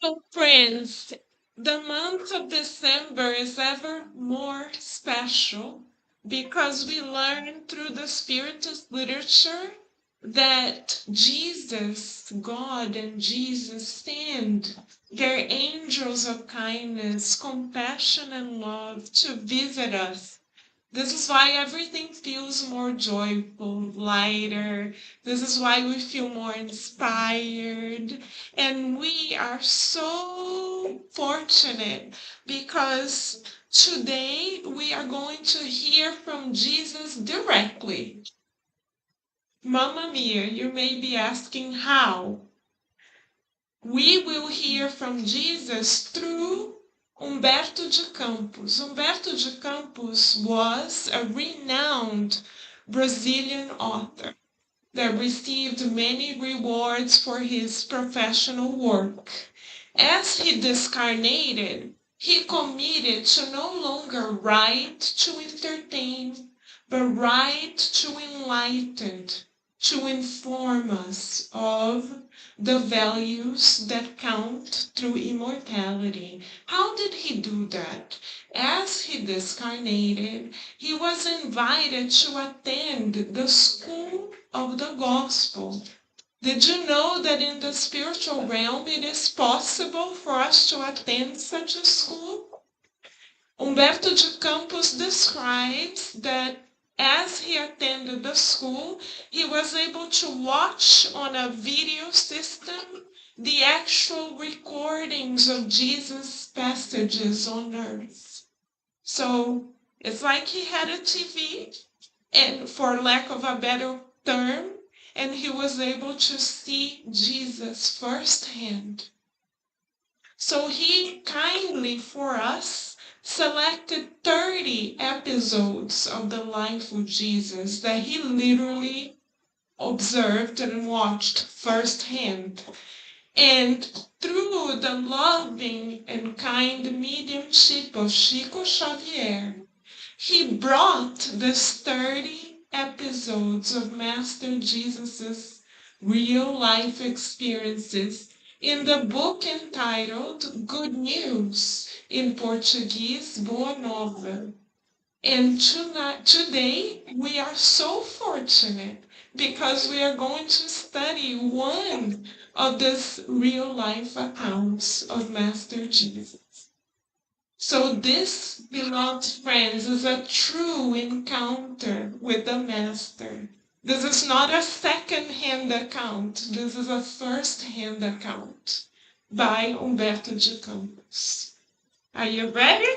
So, friends, the month of December is ever more special because we learn through the Spirit's literature that Jesus, God, and Jesus send their angels of kindness, compassion, and love to visit us. This is why everything feels more joyful, lighter. This is why we feel more inspired. And we are so fortunate because today we are going to hear from Jesus directly. Mamma Mia, you may be asking how. We will hear from Jesus through Humberto de Campos. Humberto de Campos was a renowned Brazilian author that received many rewards for his professional work. As he discarnated, he committed to no longer write to entertain, but write to enlighten, to inform us of the values that count through immortality. How did he do that? As he discarnated, he was invited to attend the school of the gospel. Did you know that in the spiritual realm it is possible for us to attend such a school? Humberto de Campos describes that as he attended the school, he was able to watch on a video system the actual recordings of Jesus' passages on earth. So it's like he had a TV, and for lack of a better term, and he was able to see Jesus firsthand. So he kindly for us selected 30 episodes of the life of Jesus that he literally observed and watched firsthand. And through the loving and kind mediumship of Chico Xavier, he brought these 30 episodes of Master Jesus's real life experiences in the book entitled Good News, in Portuguese, Boa Nova. And today we are so fortunate because we are going to study one of these real life accounts of Master Jesus. So this, beloved friends, is a true encounter with the Master. This is not a second-hand account. This is a first-hand account by Humberto de Campos. Are you ready?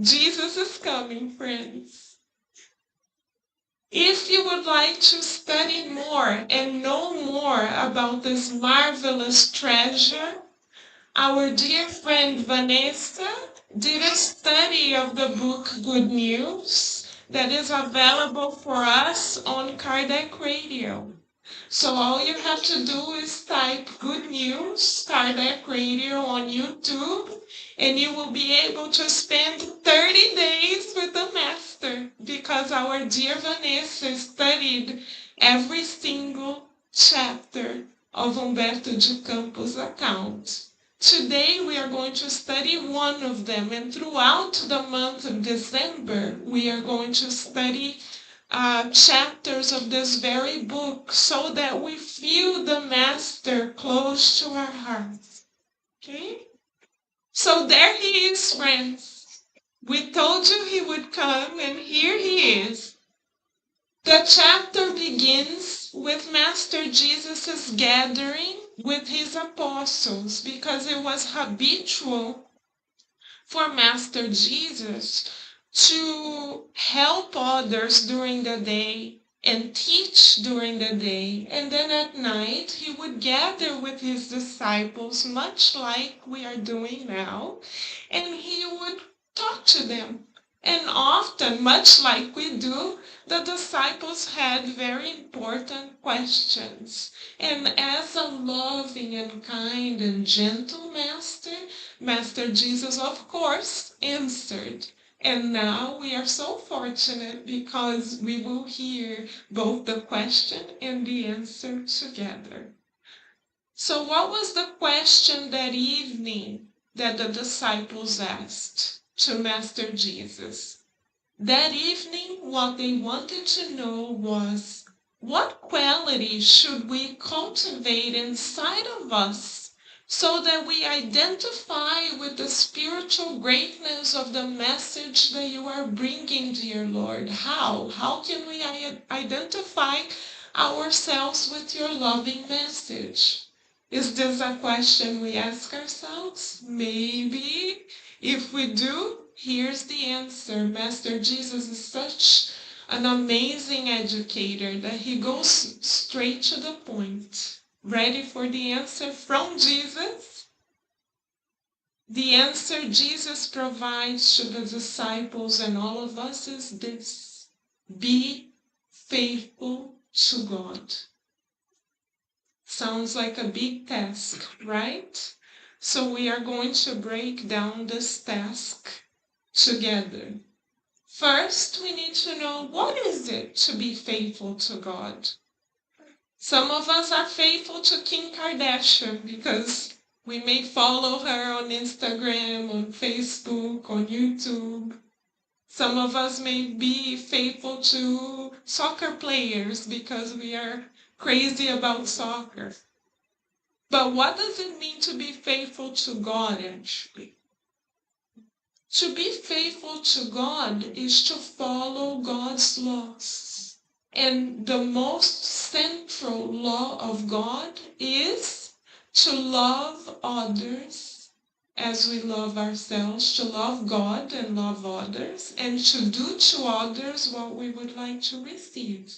Jesus is coming, friends. If you would like to study more and know more about this marvelous treasure, our dear friend Vanessa did a study of the book Good News, that is available for us on Kardec Radio. So all you have to do is type Good News Kardec Radio on YouTube, and you will be able to spend 30 days with the Master, because our dear Vanessa studied every single chapter of Humberto de Campos' account. Today we are going to study one of them, and throughout the month of December we are going to study chapters of this very book, so that we feel the Master close to our hearts. Okay? So there he is, friends. We told you he would come, and here he is. The chapter begins with Master Jesus' gathering with his apostles, because it was habitual for Master Jesus to help others during the day and teach during the day, and then at night he would gather with his disciples, much like we are doing now, and he would talk to them. And often, much like we do, the disciples had very important questions. And as a loving and kind and gentle master, Master Jesus, of course, answered. And now we are so fortunate, because we will hear both the question and the answer together. So what was the question that evening that the disciples asked to Master Jesus? That evening, what they wanted to know was, what qualities should we cultivate inside of us so that we identify with the spiritual greatness of the message that you are bringing, dear Lord? How can we identify ourselves with your loving message? Is this a question we ask ourselves? Maybe. If we do, here's the answer. Master Jesus is such an amazing educator that he goes straight to the point. Ready for the answer from Jesus? The answer Jesus provides to the disciples and all of us is this: be faithful to God. Sounds like a big task, right? So we are going to break down this task together. First, we need to know, what is it to be faithful to God? Some of us are faithful to Kim Kardashian because we may follow her on Instagram, on Facebook, on YouTube. Some of us may be faithful to soccer players because we are crazy about soccer. But what does it mean to be faithful to God, actually? To be faithful to God is to follow God's laws. And the most central law of God is to love others as we love ourselves, to love God and love others, and to do to others what we would like to receive.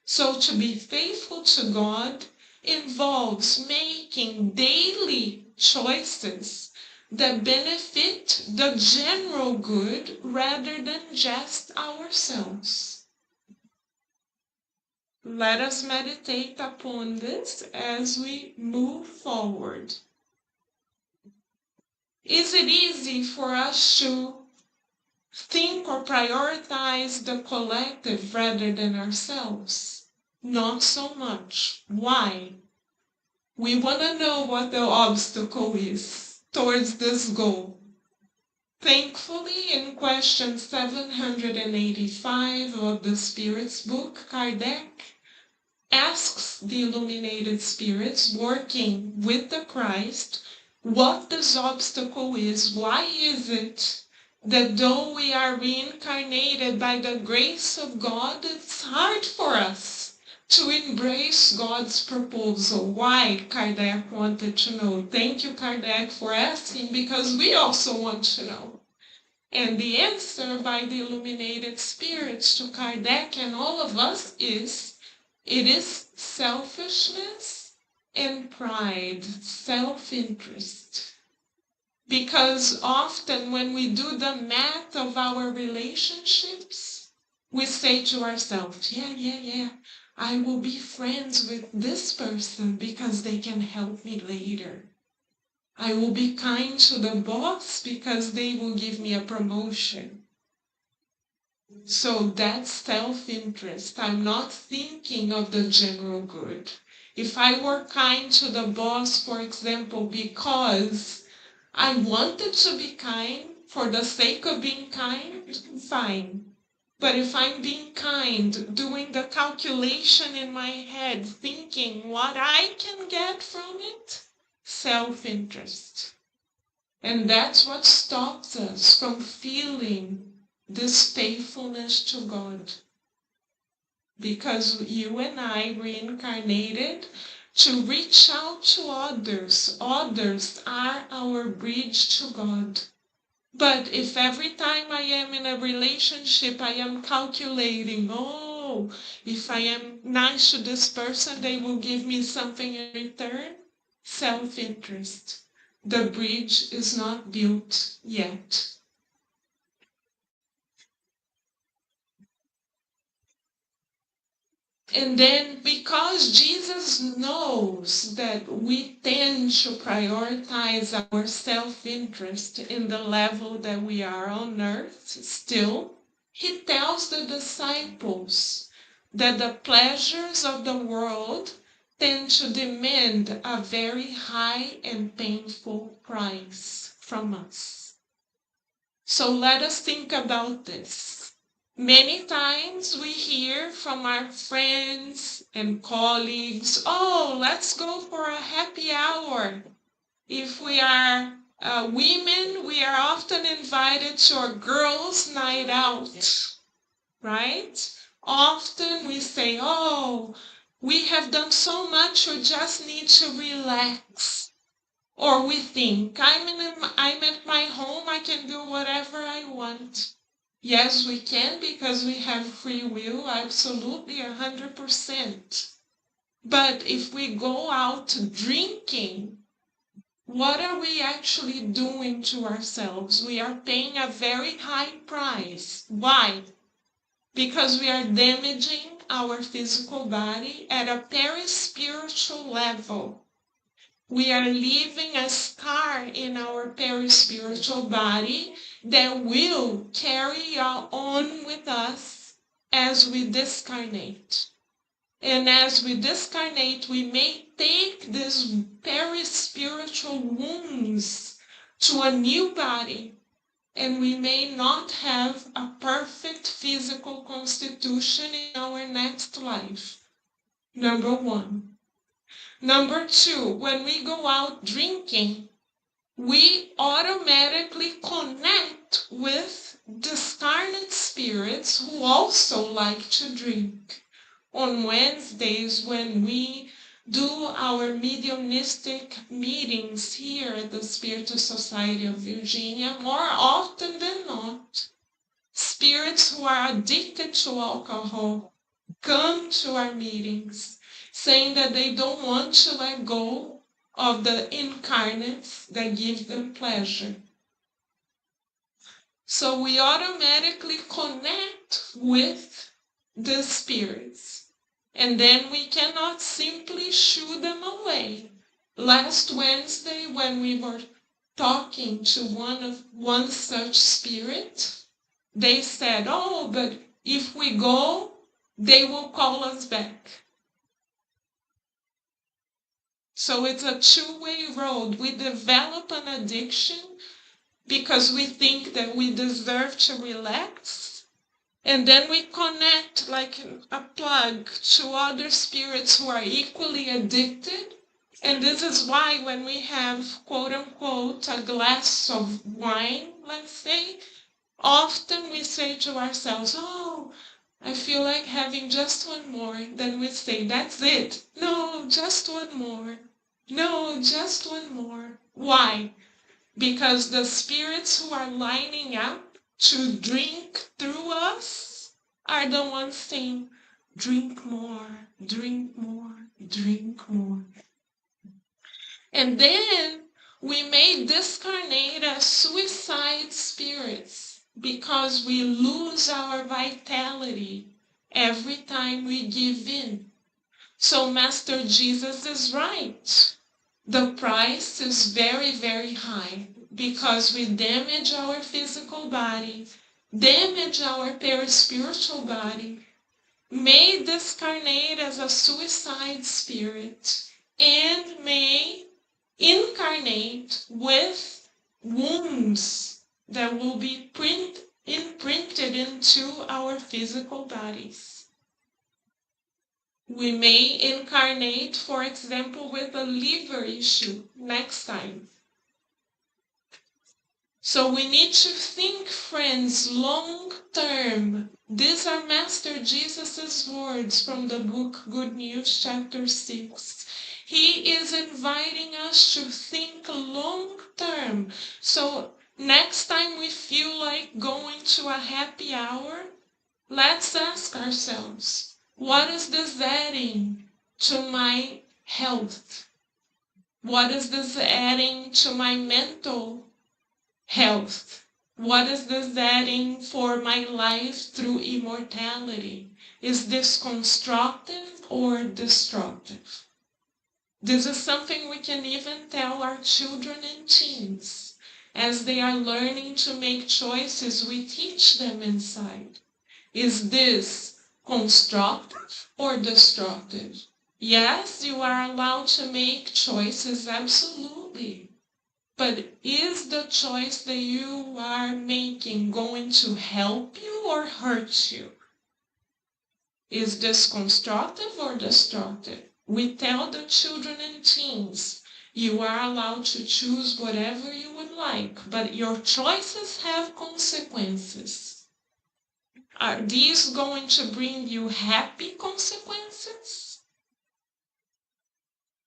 So to be faithful to God involves making daily choices that benefit the general good rather than just ourselves. Let us meditate upon this as we move forward. Is it easy for us to think or prioritize the collective rather than ourselves? Not so much. Why? We want to know what the obstacle is towards this goal. Thankfully, in question 785 of the Spirit's book, Kardec asks the illuminated spirits working with the Christ what this obstacle is. Why is it that though we are reincarnated by the grace of God, it's hard for us to embrace God's proposal? Why? Kardec wanted to know. Thank you, Kardec, for asking, because we also want to know. And the answer by the illuminated spirits to Kardec and all of us is, it is selfishness and pride, self-interest. Because often when we do the math of our relationships, We say to ourselves, yeah, I will be friends with this person because they can help me later. I will be kind to the boss because they will give me a promotion. So that's self-interest. I'm not thinking of the general good. If I were kind to the boss, for example, because I wanted to be kind for the sake of being kind, fine. But if I'm being kind, doing the calculation in my head, thinking what I can get from it, self-interest. And that's what stops us from feeling this faithfulness to God. Because you and I reincarnated to reach out to others. Others are our bridge to God. But if every time I am in a relationship, I am calculating, oh, if I am nice to this person, they will give me something in return. Self-interest. The bridge is not built yet. And then because Jesus knows that we tend to prioritize our self-interest in the level that we are on earth still, he tells the disciples that the pleasures of the world tend to demand a very high and painful price from us. So let us think about this. Many times we hear from our friends and colleagues, oh, let's go for a happy hour. If we are women, we are often invited to a girls' night out, right? Often we say, oh, we have done so much, we just need to relax. Or we think, I'm at my home, I can do whatever I want. Yes, we can because we have free will, absolutely 100%. But if we go out drinking, what are we actually doing to ourselves? We are paying a very high price. Why? Because we are damaging our physical body at a perispiritual level. We are leaving a scar in our perispiritual body that will carry on with us as we discarnate. And as we discarnate, we may take these perispiritual wounds to a new body, and we may not have a perfect physical constitution in our next life. Number one. Number two, when we go out drinking, we automatically connect with discarnate spirits who also like to drink. On Wednesdays, when we do our mediumistic meetings here at the Spiritual Society of Virginia, more often than not, spirits who are addicted to alcohol come to our meetings, saying that they don't want to let go of the incarnates that give them pleasure. So we automatically connect with the spirits, and then we cannot simply shoo them away. Last Wednesday, when we were talking to one such spirit, they said, oh, but if we go, they will call us back. So it's a two-way road. We develop an addiction because we think that we deserve to relax. And then we connect like a plug to other spirits who are equally addicted. And this is why when we have, quote unquote, a glass of wine, let's say, often we say to ourselves, oh, I feel like having just one more. Then we say, that's it. No, just one more. No, just one more. Why? Because the spirits who are lining up to drink through us are the ones saying, drink more, drink more, drink more. And then we may discarnate as suicide spirits. because we lose our vitality every time we give in. So Master Jesus is right. The price is very, very high because we damage our physical body, damage our perispiritual body, may discarnate as a suicide spirit, and may incarnate with wounds that will be imprinted into our physical bodies. We may incarnate, for example, with a liver issue next time. So we need to think, friends, long term. These are Master Jesus' words from the book Good News, chapter 6. He is inviting us to think long term. So next time we feel like going to a happy hour, let's ask ourselves, what is this adding to my health? What is this adding to my mental health? What is this adding for my life through immortality? Is this constructive or destructive? This is something we can even tell our children and teens. As they are learning to make choices, we teach them inside. Is this constructive or destructive? Yes, you are allowed to make choices, absolutely. But is the choice that you are making going to help you or hurt you? Is this constructive or destructive? We tell the children and teens, you are allowed to choose whatever you would like, but your choices have consequences. Are these going to bring you happy consequences?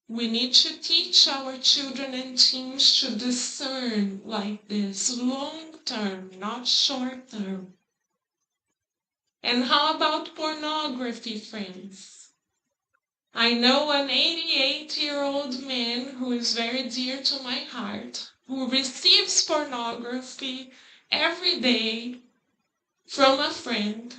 We need to teach our children and teens to discern like this, long term, not short term. And how about pornography, friends? I know an 88-year-old man who is very dear to my heart, who receives pornography every day from a friend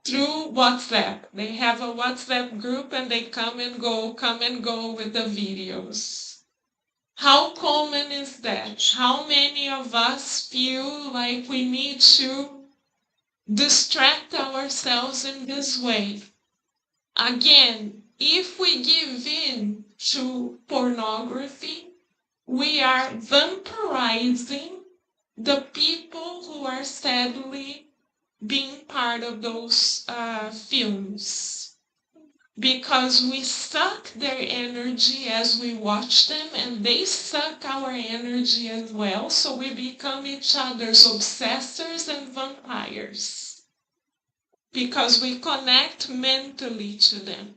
through WhatsApp. They have a WhatsApp group and they come and go with the videos. How common is that? How many of us feel like we need to distract ourselves in this way? Again, if we give in to pornography, we are vampirizing the people who are sadly being part of those films, because we suck their energy as we watch them, and they suck our energy as well, so we become each other's obsessors and vampires because we connect mentally to them.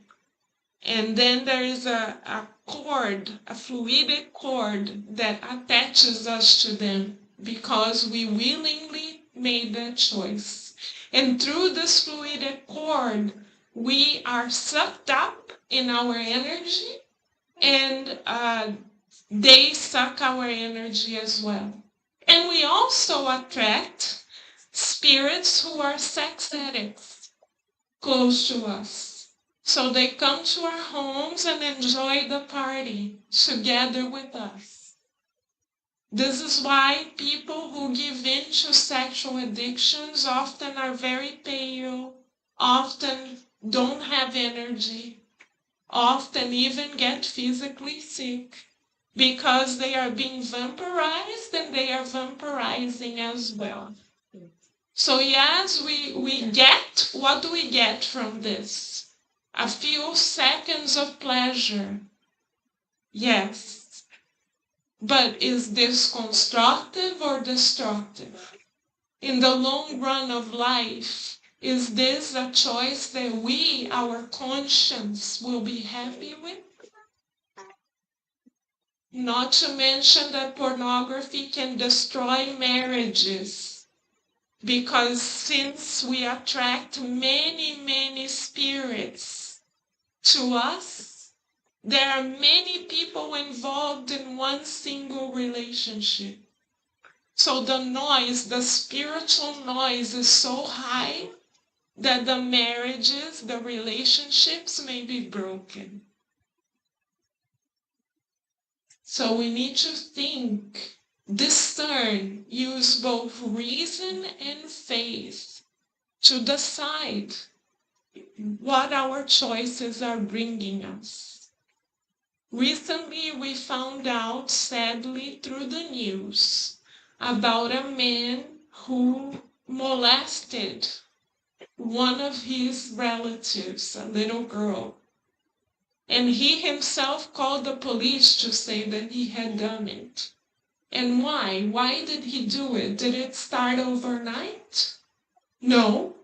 And then there is a cord, a fluidic cord that attaches us to them because we willingly made that choice. And through this fluidic cord, we are sucked up in our energy, and they suck our energy as well. And we also attract spirits who are sex addicts close to us. So they come to our homes and enjoy the party together with us. This is why people who give in to sexual addictions often are very pale, often don't have energy, often even get physically sick, because they are being vampirized and they are vampirizing as well. So yes, we get, what do we get from this? A few seconds of pleasure. Yes. But is this constructive or destructive? In the long run of life, is this a choice that we, our conscience, will be happy with? Not to mention that pornography can destroy marriages, because since we attract many, many spirits to us, there are many people involved in one single relationship. So the noise, the spiritual noise is so high that the marriages, the relationships may be broken. So we need to think, discern, use both reason and faith to decide what our choices are bringing us. Recently, we found out, sadly, through the news, about a man who molested one of his relatives, a little girl. And he himself called the police to say that he had done it. And why? Why did he do it? Did it start overnight? No.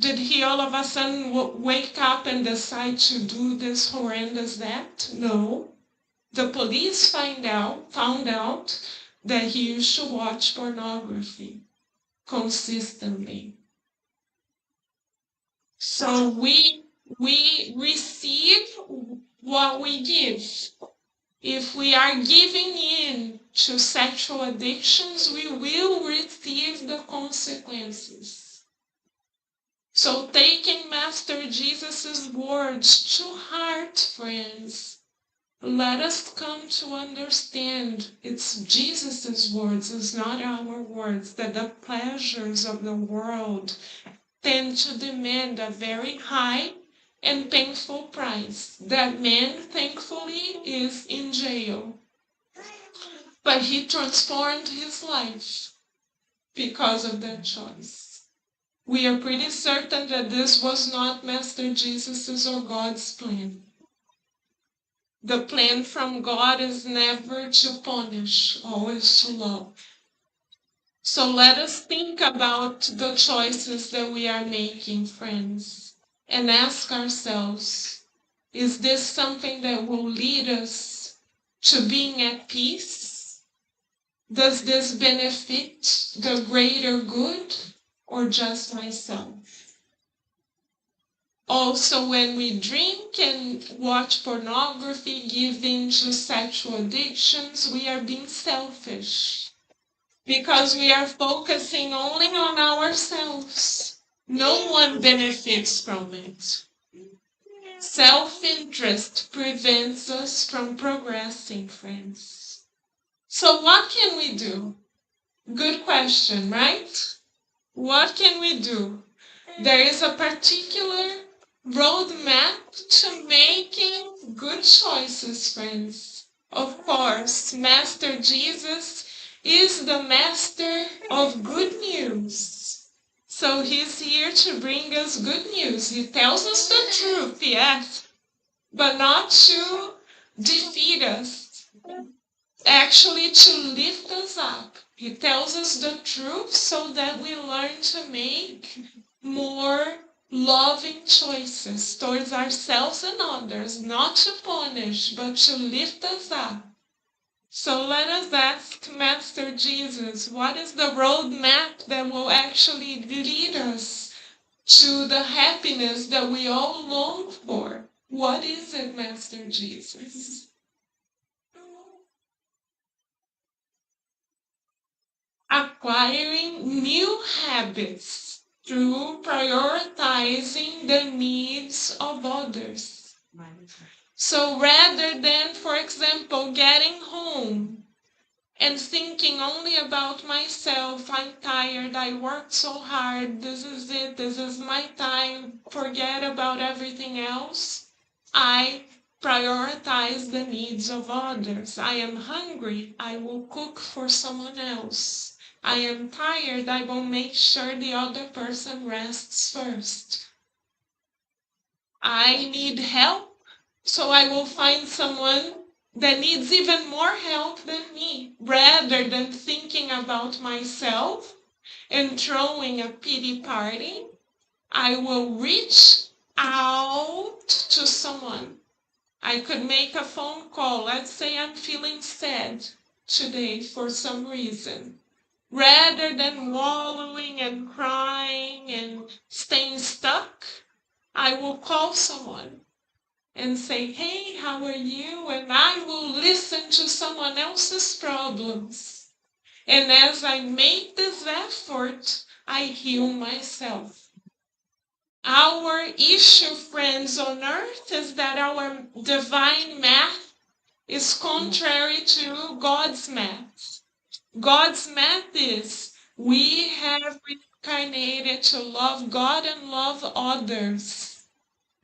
Did he all of a sudden wake up and decide to do this horrendous act? No. The police found out that he used to watch pornography consistently. So we receive what we give. If we are giving in to sexual addictions, we will receive the consequences. So taking Master Jesus' words to heart, friends, let us come to understand it's Jesus' words, it's not our words, that the pleasures of the world tend to demand a very high and painful price. That man, thankfully, is in jail. But he transformed his life because of that choice. We are pretty certain that this was not Master Jesus' or God's plan. The plan from God is never to punish, always to love. So let us think about the choices that we are making, friends, and ask ourselves, is this something that will lead us to being at peace? Does this benefit the greater good or just myself? Also, when we drink and watch pornography, give in to sexual addictions, we are being selfish because we are focusing only on ourselves. No one benefits from it. Self-interest prevents us from progressing, friends. So what can we do? Good question, right? What can we do? There is a particular roadmap to making good choices, friends. Of course, Master Jesus is the master of good news. So he's here to bring us good news. He tells us the truth, yes, but not to defeat us, actually to lift us up. He tells us the truth so that we learn to make more loving choices towards ourselves and others, not to punish, but to lift us up. So let us ask Master Jesus, what is the roadmap that will actually lead us to the happiness that we all long for? What is it, Master Jesus? Acquiring new habits through prioritizing the needs of others. So rather than, for example, getting home and thinking only about myself, I'm tired, I worked so hard, this is it, this is my time, forget about everything else, I prioritize the needs of others. I am hungry, I will cook for someone else. I am tired, I will make sure the other person rests first. I need help, so I will find someone that needs even more help than me, rather than thinking about myself and throwing a pity party. I will reach out to someone. I could make a phone call. Let's say I'm feeling sad today for some reason. Rather than wallowing and crying and staying stuck, I will call someone and say, hey, how are you? And I will listen to someone else's problems And as I make this effort, I heal myself. Our issue, friends, on earth is that our divine math is contrary to God's math. God's math is we have reincarnated to love God and love others.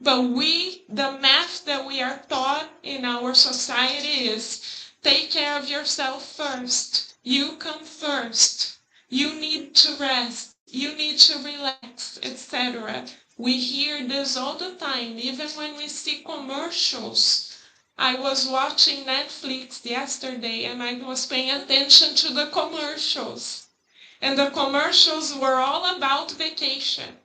But the math that we are taught in our society is take care of yourself first. You come first. You need to rest. You need to relax, etc. We hear this all the time, even when we see commercials. I was watching Netflix yesterday and I was paying attention to the commercials. And the commercials were all about vacation,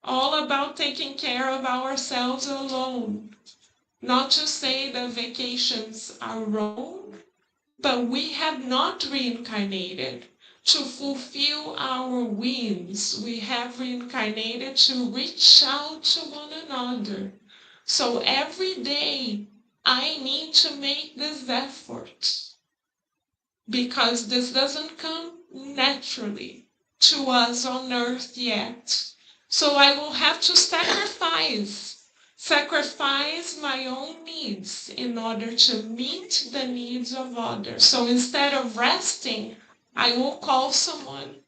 all about taking care of ourselves alone. Not to say that vacations are wrong, but we have not reincarnated to fulfill our wings. We have reincarnated to reach out to one another. So every day I need to make this effort because this doesn't come naturally to us on earth yet. So I will have to sacrifice my own needs in order to meet the needs of others. So instead of resting, I will call someone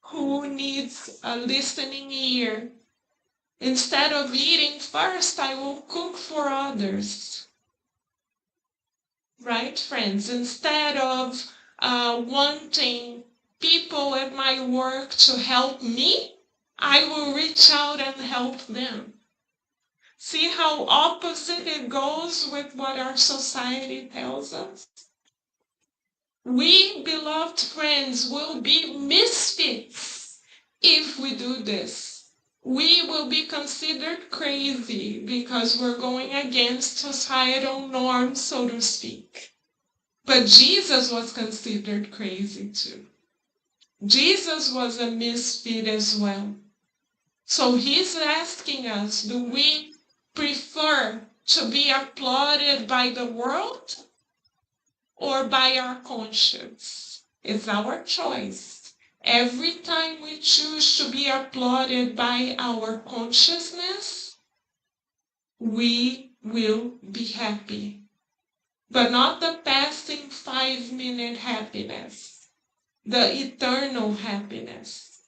who needs a listening ear. Instead of eating first, I will cook for others. Right, friends? Instead of wanting people at my work to help me, I will reach out and help them. See how opposite it goes with what our society tells us? We, beloved friends, will be misfits if we do this. We will be considered crazy because we're going against societal norms, so to speak. But Jesus was considered crazy too. Jesus was a misfit as well. So he's asking us, do we prefer to be applauded by the world or by our conscience? It's our choice. Every time we choose to be applauded by our consciousness, we will be happy. But not the passing 5-minute happiness, the eternal happiness.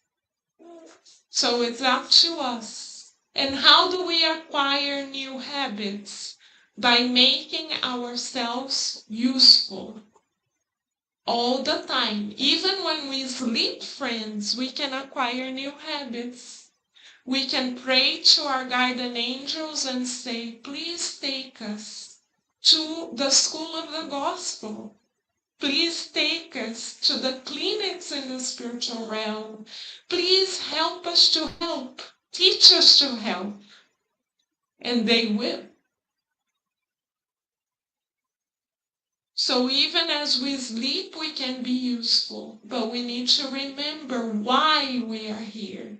So it's up to us. And how do we acquire new habits? By making ourselves useful all the time. Even when we sleep, friends, we can acquire new habits. We can pray to our guardian angels and say, please take us to the school of the gospel. Please take us to the clinics in the spiritual realm. Please help us to help. Teach us to help. And they will. So even as we sleep, we can be useful. But we need to remember why we are here.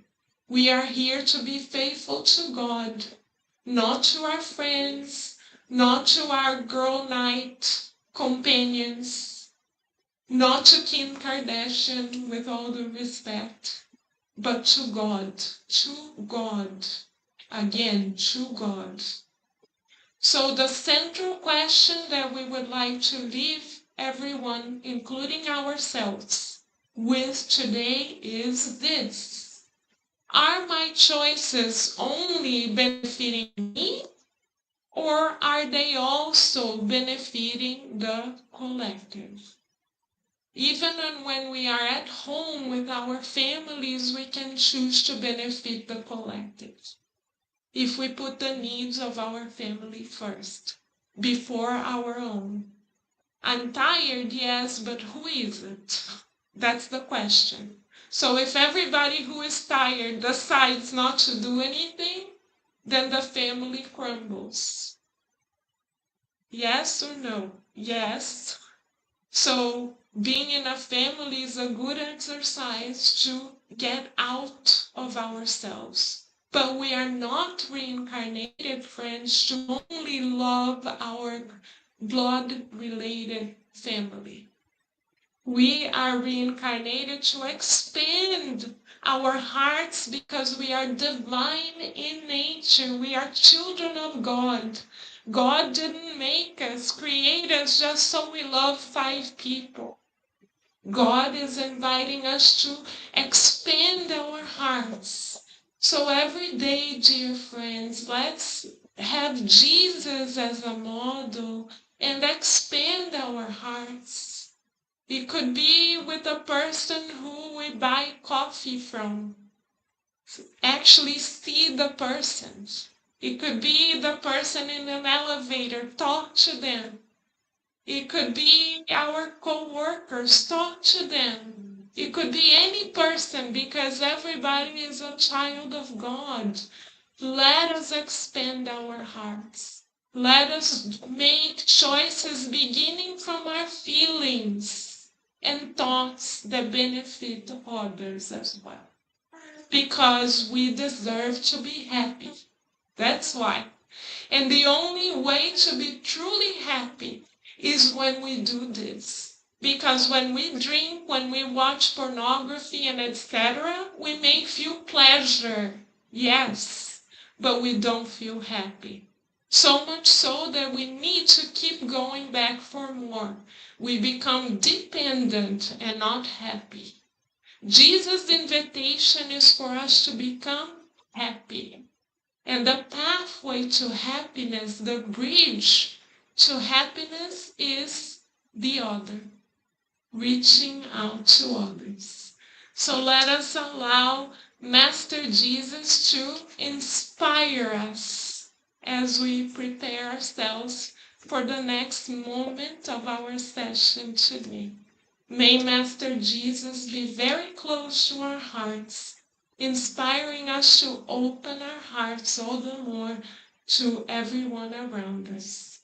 We are here to be faithful to God, not to our friends, not to our girl night companions, not to Kim Kardashian, with all due respect, but to God, again, to God. So the central question that we would like to leave everyone, including ourselves, with today is this. Are my choices only benefiting me, or are they also benefiting the collective? Even when we are at home with our families, we can choose to benefit the collective. If we put the needs of our family first, before our own. I'm tired, yes, but who isn't? That's the question. So if everybody who is tired decides not to do anything, then the family crumbles. Yes or no? Yes. So being in a family is a good exercise to get out of ourselves. But we are not reincarnated, friends, to only love our blood-related family. We are reincarnated to expand our hearts because we are divine in nature. We are children of God. God didn't make us, create us just so we love five people. God is inviting us to expand our hearts. So every day, dear friends, let's have Jesus as a model and expand our hearts. It could be with a person who we buy coffee from. Actually see the person. It could be the person in an elevator. Talk to them. It could be our co-workers. Talk to them. It could be any person because everybody is a child of God. Let us expand our hearts. Let us make choices beginning from our feelings and thoughts that benefit others as well. Because we deserve to be happy. That's why. And the only way to be truly happy is when we do this. Because when we drink, when we watch pornography and etc., we may feel pleasure, yes, but we don't feel happy. So much so that we need to keep going back for more. We become dependent and not happy. Jesus' invitation is for us to become happy. And the pathway to happiness, the bridge to happiness is the other, reaching out to others. So let us allow Master Jesus to inspire us as we prepare ourselves for the next moment of our session today. May Master Jesus be very close to our hearts, inspiring us to open our hearts all the more to everyone around us.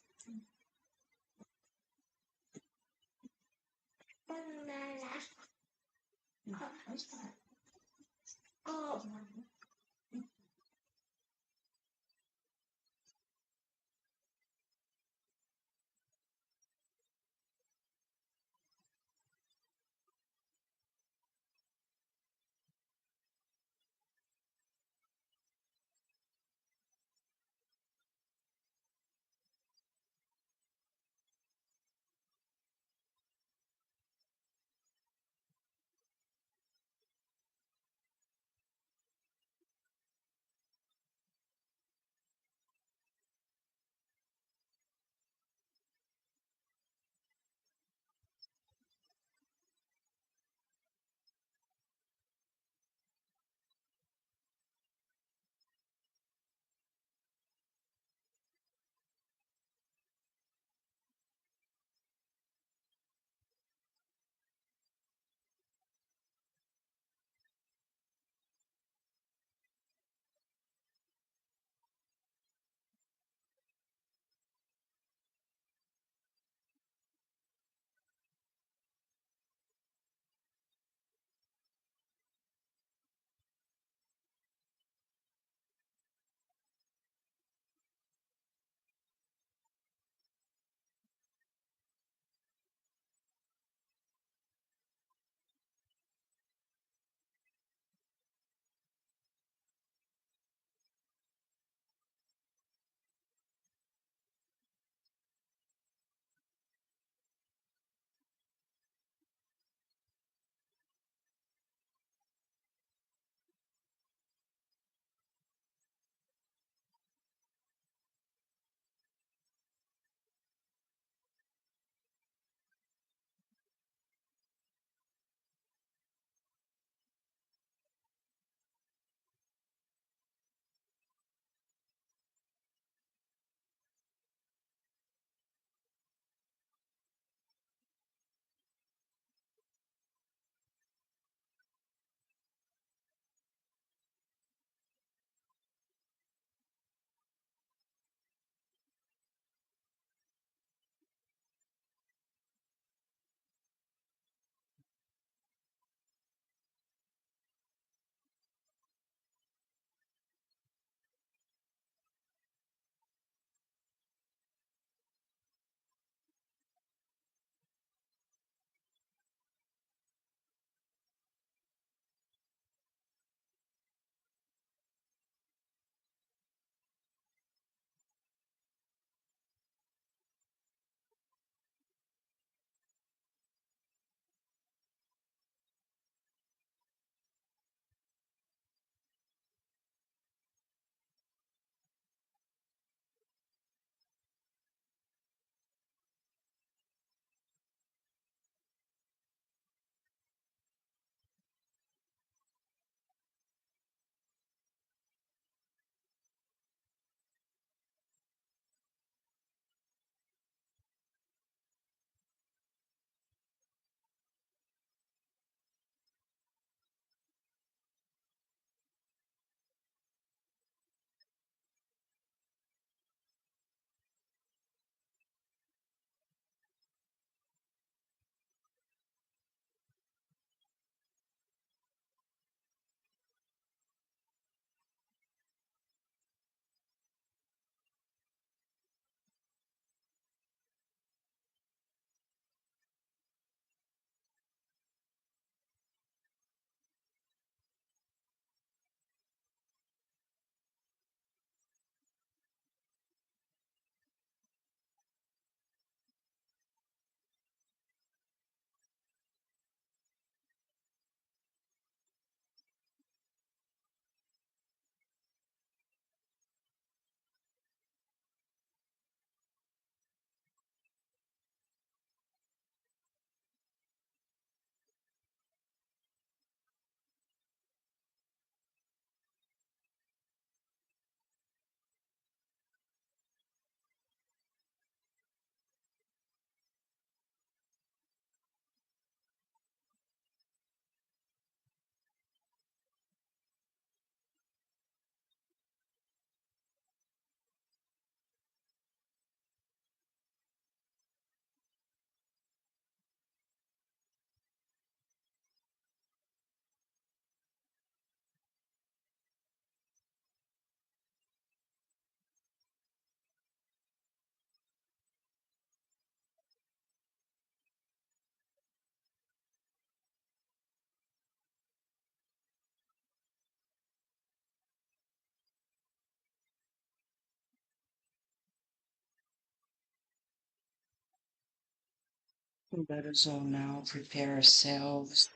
Let us all now prepare ourselves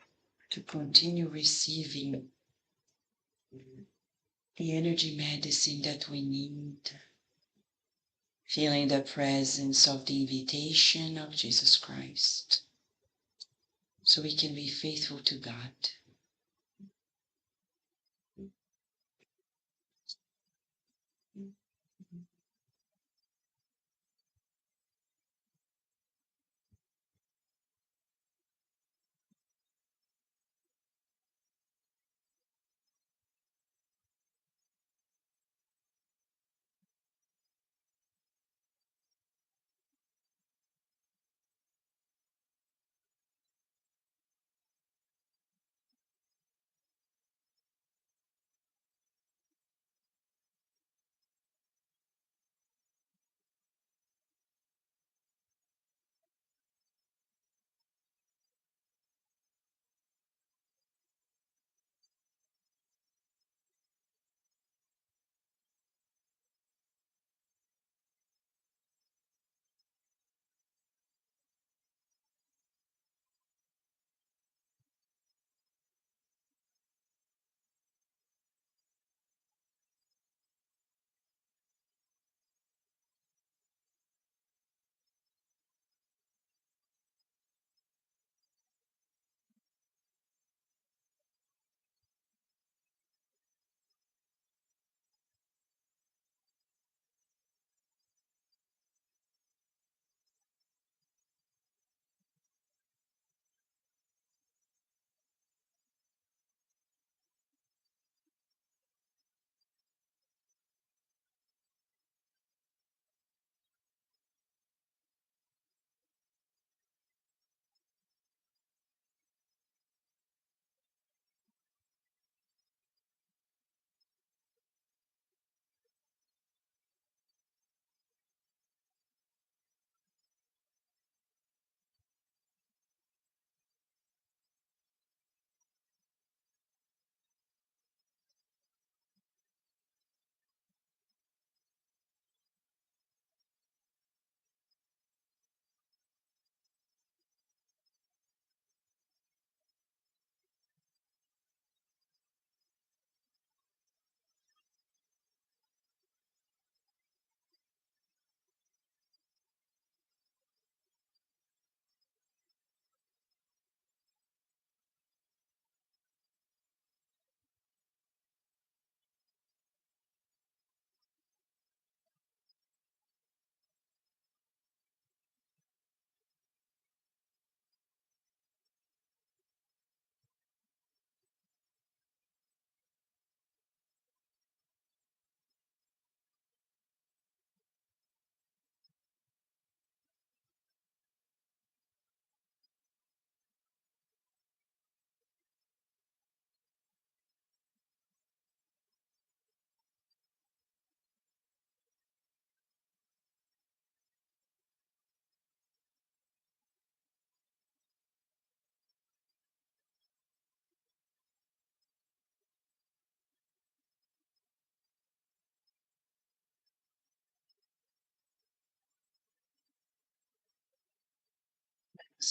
to continue receiving the energy medicine that we need, feeling the presence of the invitation of Jesus Christ, so we can be faithful to God.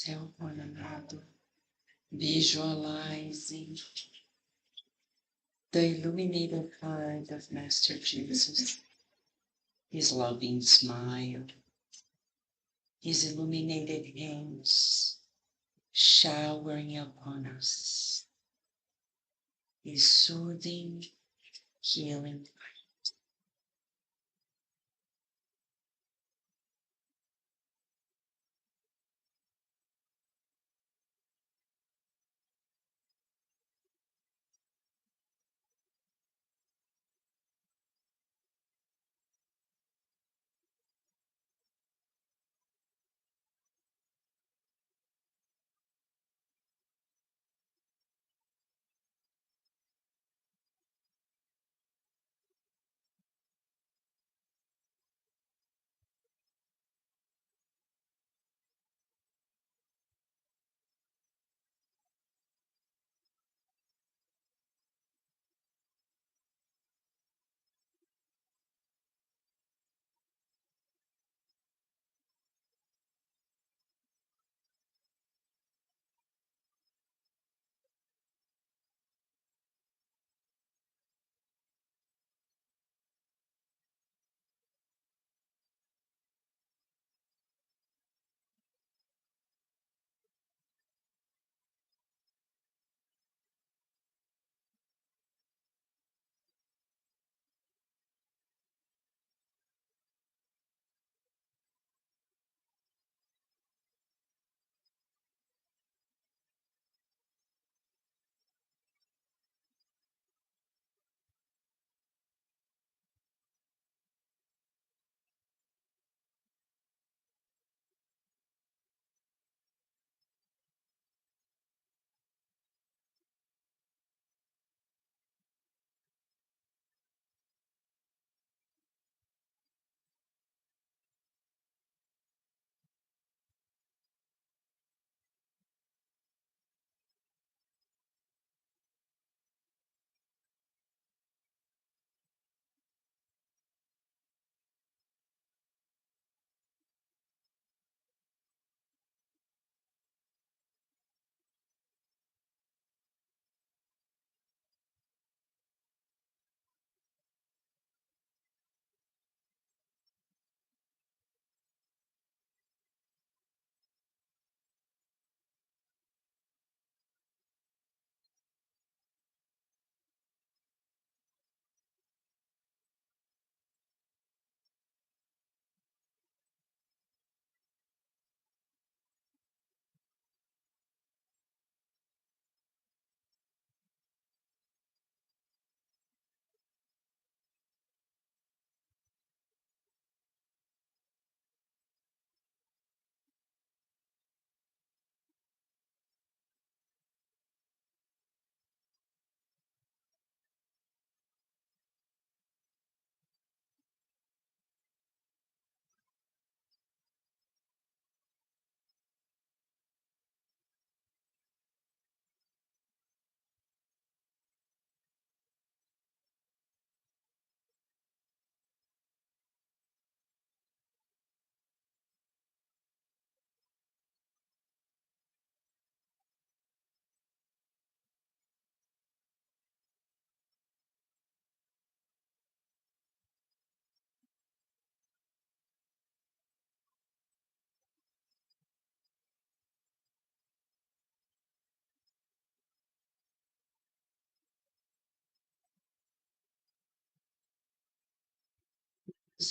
Help one another, visualizing the illuminated heart of Master Jesus, his loving smile, his illuminated hands showering upon us, his soothing, healing.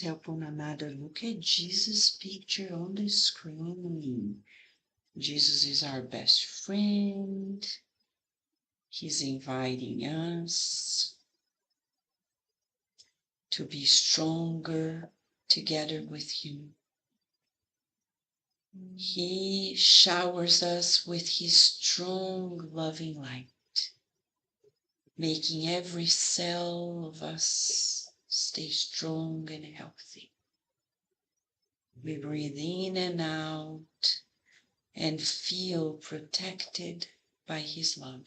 help one another. Look at Jesus' picture on the screen. Jesus is our best friend. He's inviting us to be stronger together with him. He showers us with his strong, loving light, making every cell of us stay strong and healthy. We breathe in and out and feel protected by his love.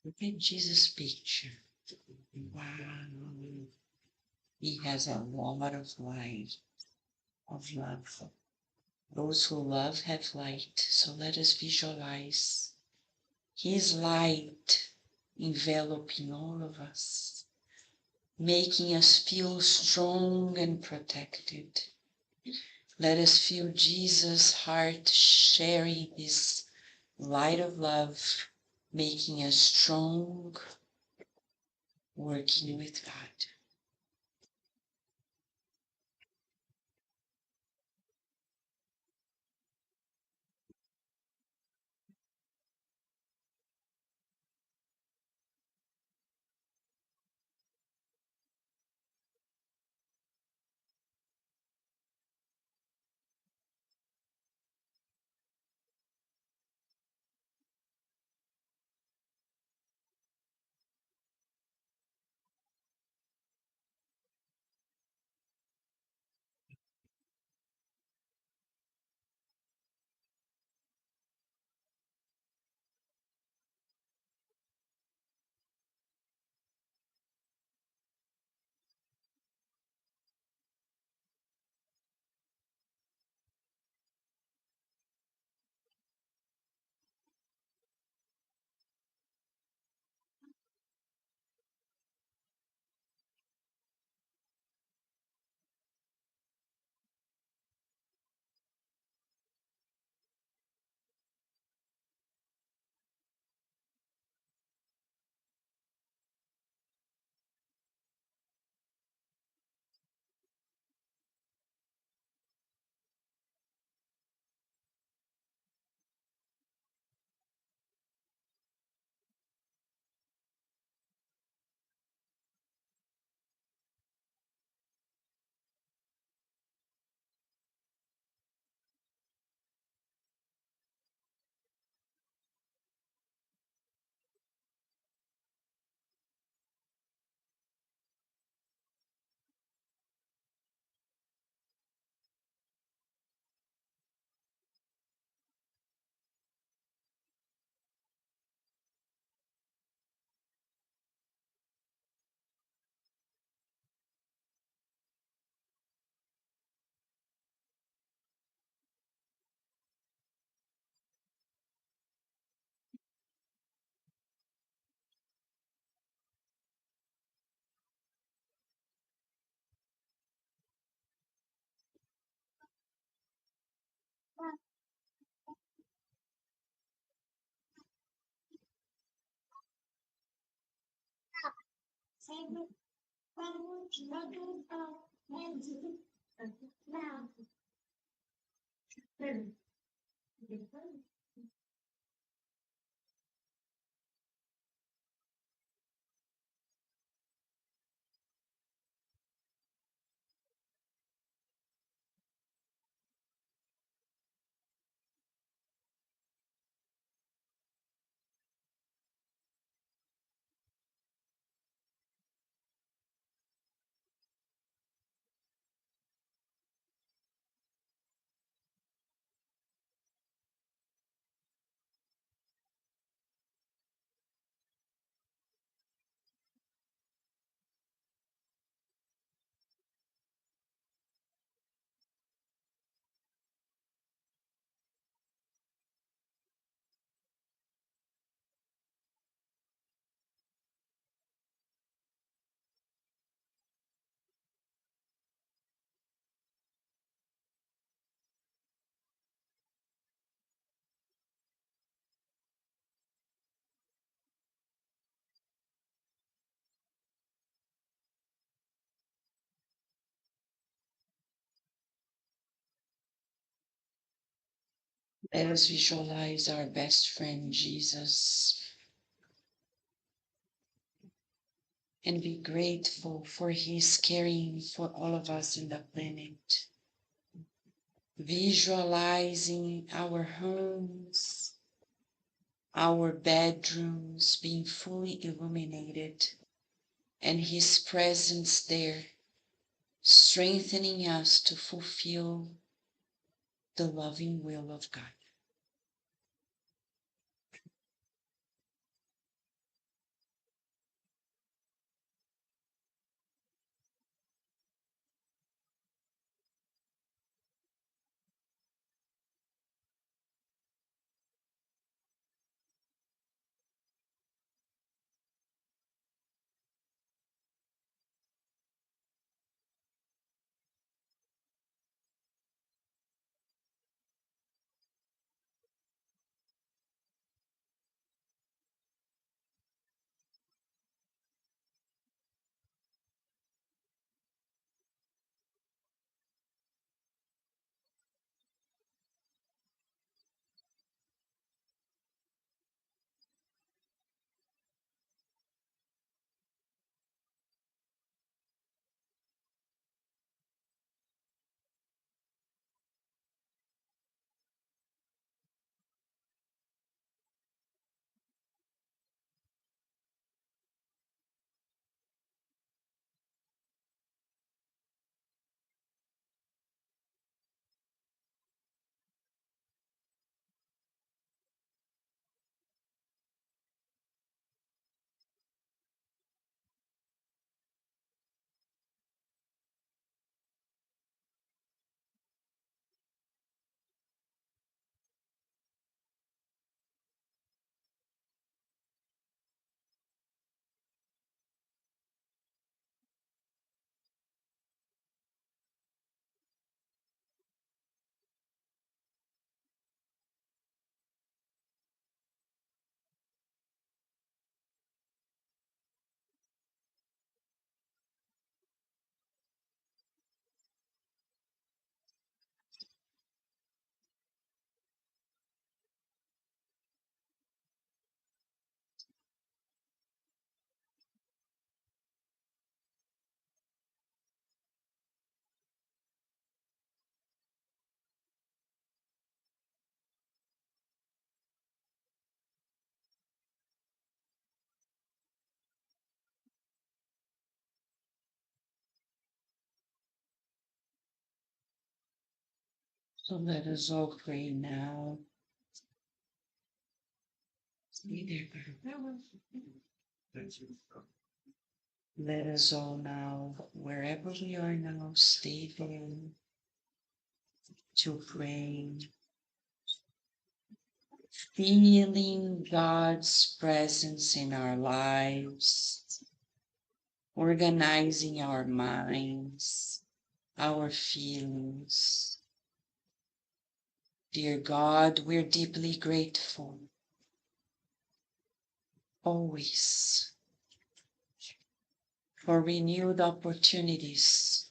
Look at Jesus' picture. Wow. He has a lot of light, of love. Those who love have light, so let us visualize his light enveloping all of us, making us feel strong and protected. Let us feel Jesus' heart sharing his light of love, making us strong, working with God. Let us visualize our best friend Jesus and be grateful for his caring for all of us in the planet. Visualizing our homes, our bedrooms being fully illuminated, and his presence there, strengthening us to fulfill the loving will of God. So let us all pray now. Stay there, let us all now, wherever we are now, stay there to pray, feeling God's presence in our lives, organizing our minds, our feelings. Dear God, we're deeply grateful, always, for renewed opportunities.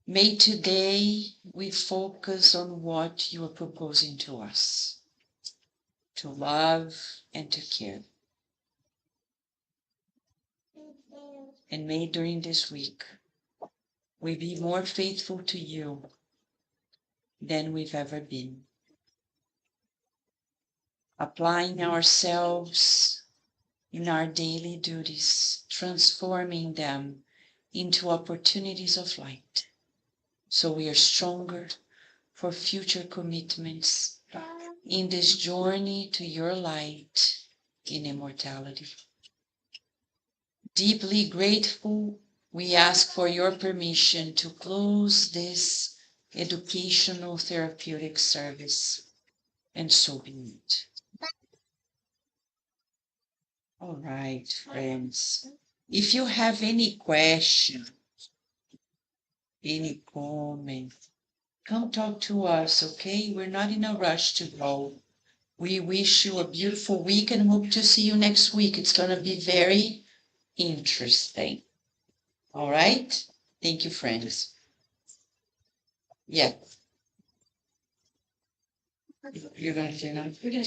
May today we focus on what you are proposing to us, to love and to care. And may during this week we be more faithful to you than we've ever been, applying ourselves in our daily duties, transforming them into opportunities of light, so we are stronger for future commitments in this journey to your light in immortality. Deeply grateful, we ask for your permission to close this educational therapeutic service, and so be it. All right, friends. If you have any question, any comment, come talk to us, okay? We're not in a rush to go. We wish you a beautiful week and hope to see you next week. It's going to be very interesting. All right? Thank you, friends. Yeah. You're going to say no? Yeah.